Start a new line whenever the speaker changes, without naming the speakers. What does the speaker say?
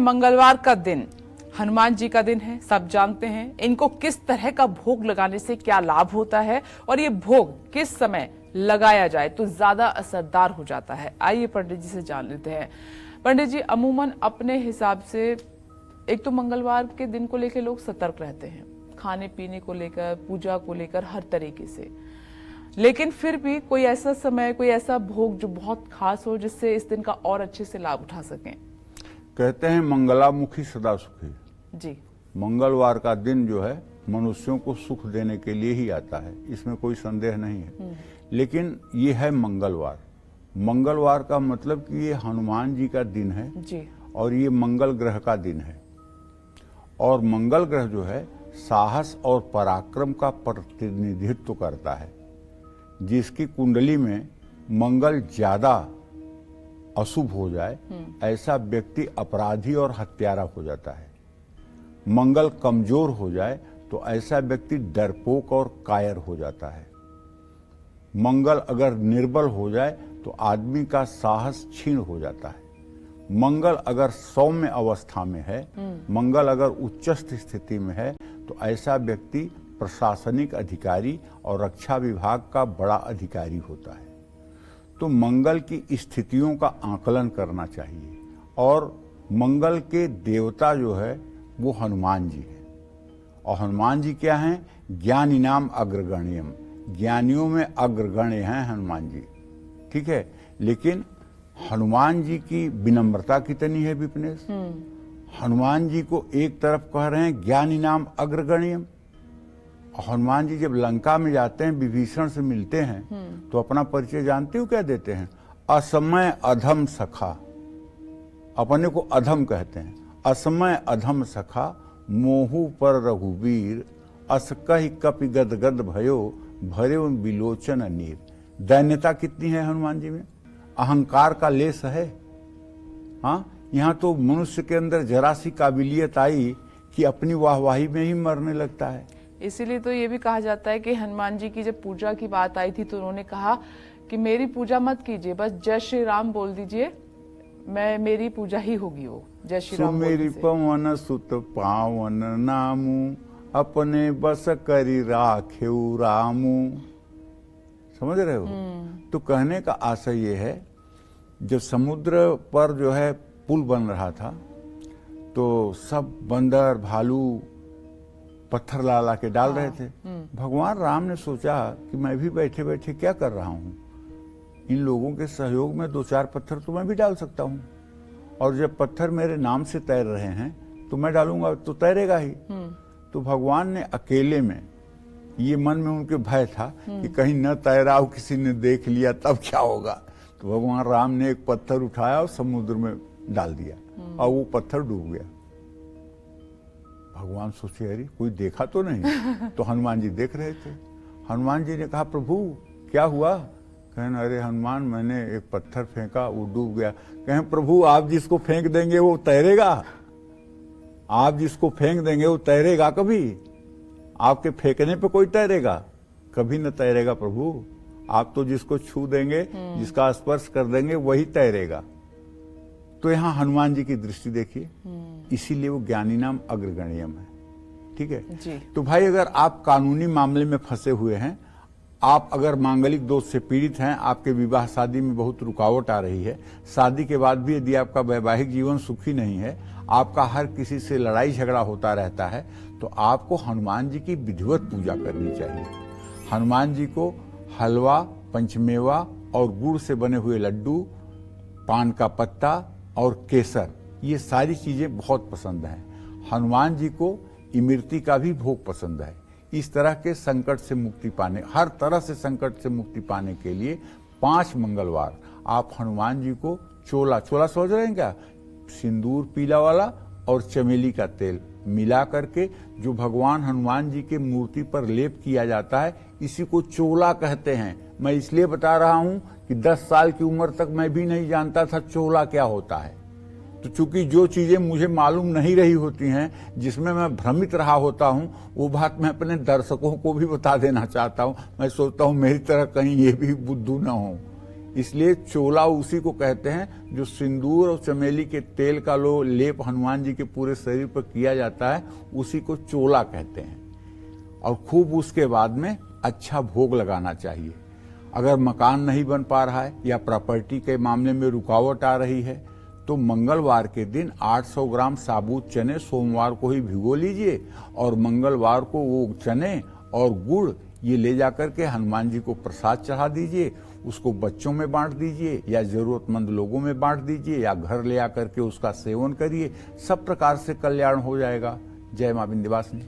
मंगलवार का दिन हनुमान जी का दिन है, सब जानते हैं। इनको किस तरह का भोग लगाने से क्या लाभ होता है और ये भोग किस समय लगाया जाए तो ज्यादा असरदार हो जाता है, आइए पंडित जी से जान लेते हैं। पंडित जी, अमूमन अपने हिसाब से एक तो मंगलवार के दिन को लेकर लोग सतर्क रहते हैं, खाने पीने को लेकर, पूजा को लेकर, हर तरीके से। लेकिन फिर भी कोई ऐसा समय, कोई ऐसा भोग जो बहुत खास हो जिससे इस दिन का और अच्छे से लाभ उठा सकें।
कहते हैं मंगलामुखी सदा सुखी।
जी।
मंगलवार का दिन जो है मनुष्यों को सुख देने के लिए ही आता है, इसमें कोई संदेह नहीं है। लेकिन ये है मंगलवार। मंगलवार का मतलब कि ये हनुमान जी का दिन है
जी।
और ये मंगल ग्रह का दिन है। और मंगल ग्रह जो है साहस और पराक्रम का प्रतिनिधित्व करता है। जिसकी कुंडली में मंगल ज्यादा अशुभ हो जाए ऐसा व्यक्ति अपराधी और हत्यारा हो जाता है। मंगल कमजोर हो जाए तो ऐसा व्यक्ति डरपोक और कायर हो जाता है। मंगल अगर निर्बल हो जाए तो आदमी का साहस क्षीण हो जाता है। मंगल अगर सौम्य अवस्था में है, मंगल अगर उच्चस्थ स्थिति में है तो ऐसा व्यक्ति प्रशासनिक अधिकारी और रक्षा विभाग का बड़ा अधिकारी होता है। तो मंगल की स्थितियों का आकलन करना चाहिए। और मंगल के देवता जो है वो हनुमान जी हैं। और हनुमान जी क्या हैं? ज्ञानी नाम अग्रगण्यम, ज्ञानियों में अग्रगण्य हैं हनुमान जी। ठीक है, लेकिन हनुमान जी की विनम्रता कितनी है विपनेश। हनुमान जी को एक तरफ कह रहे हैं ज्ञानी नाम अग्रगण्यम, हनुमान जी जब लंका में जाते हैं, विभीषण से मिलते हैं तो अपना परिचय जानते हो क्या देते हैं? असमय अधम सखा, अपने को अधम कहते हैं। असमय अधम सखा मोहु पर रघुवीर, अस कहि कपि गदगद भयो भरे बिलोचन नीर। दैन्यता कितनी है हनुमान जी में, अहंकार का लेस है। हाँ, यहाँ तो मनुष्य के अंदर जरा सी काबिलियत आई कि अपनी वाहवाही में ही मरने लगता है।
इसीलिए तो ये भी कहा जाता है कि हनुमान जी की जब पूजा की बात आई थी तो उन्होंने कहा कि मेरी पूजा मत कीजिए, बस जय श्री राम बोल दीजिए, मैं मेरी पूजा ही होगी वो। जय श्री राम।
मेरी पवन सुत पावन नामू, अपने बस करी राखेऊ रामू। समझ रहे हो? तो कहने का आशय ये है, जब समुद्र पर जो है पुल बन रहा था तो सब बंदर भालू पत्थर ला ला के डाल रहे थे। भगवान राम ने सोचा कि मैं भी बैठे बैठे क्या कर रहा हूँ, इन लोगों के सहयोग में दो चार पत्थर तो मैं भी डाल सकता हूँ। और जब पत्थर मेरे नाम से तैर रहे हैं तो मैं डालूंगा तो तैरेगा ही। तो भगवान ने अकेले में, ये मन में उनके भय था कि कहीं न तैराओ, किसी ने देख लिया तब क्या होगा। तो भगवान राम ने एक पत्थर उठाया और समुद्र में डाल दिया और वो पत्थर डूब गया। भगवान सोचे अरे कोई देखा तो नहीं। तो हनुमान जी देख रहे थे। हनुमान जी ने कहा प्रभु क्या हुआ? कहने अरे हनुमान मैंने एक पत्थर फेंका वो डूब गया। कहें प्रभु आप जिसको फेंक देंगे वो तैरेगा? आप जिसको फेंक देंगे वो तैरेगा कभी? आपके फेंकने पे कोई तैरेगा? कभी न तैरेगा प्रभु। आप तो जिसको छू देंगे, जिसका स्पर्श कर देंगे वही तैरेगा। तो यहाँ हनुमान जी की दृष्टि देखिए, इसीलिए वो ज्ञानी नाम अग्रगण्यम है। ठीक है
जी।
तो भाई अगर आप कानूनी मामले में फंसे हुए हैं, आप अगर मांगलिक दोष से पीड़ित हैं, आपके विवाह शादी में बहुत रुकावट आ रही है, शादी के बाद भी यदि आपका वैवाहिक जीवन सुखी नहीं है, आपका हर किसी से लड़ाई झगड़ा होता रहता है, तो आपको हनुमान जी की विधिवत पूजा करनी चाहिए। हनुमान जी को हलवा, पंचमेवा और गुड़ से बने हुए लड्डू, पान का पत्ता और केसर, ये सारी चीजें बहुत पसंद हैं। हनुमान जी को इमरती का भी भोग पसंद है। इस तरह के संकट से मुक्ति पाने, हर तरह से संकट से मुक्ति पाने के लिए 5 मंगलवार आप हनुमान जी को चोला समझ रहे हैं क्या? सिंदूर पीला वाला और चमेली का तेल मिला करके जो भगवान हनुमान जी के मूर्ति पर लेप किया जाता है, इसी को चोला कहते हैं। मैं इसलिए बता रहा हूं कि 10 साल की उम्र तक मैं भी नहीं जानता था चोला क्या होता है। तो चूंकि जो चीजें मुझे मालूम नहीं रही होती हैं, जिसमें मैं भ्रमित रहा होता हूं, वो बात मैं अपने दर्शकों को भी बता देना चाहता हूं। मैं सोचता हूं मेरी तरह कहीं ये भी बुद्धू न हो, इसलिए चोला उसी को कहते हैं जो सिंदूर और चमेली के तेल का लेप हनुमान जी के पूरे शरीर पर किया जाता है, उसी को चोला कहते हैं। और खूब उसके बाद में अच्छा भोग लगाना चाहिए। अगर मकान नहीं बन पा रहा है या प्रॉपर्टी के मामले में रुकावट आ रही है तो मंगलवार के दिन 800 ग्राम साबुत चने सोमवार को ही भिगो लीजिए और मंगलवार को वो चने और गुड़ ये ले जाकर के हनुमान जी को प्रसाद चढ़ा दीजिए। उसको बच्चों में बांट दीजिए या जरूरतमंद लोगों में बांट दीजिए या घर ले आकर के उसका सेवन करिए। सब प्रकार से कल्याण हो जाएगा। जय मां विंध्यवासिनी।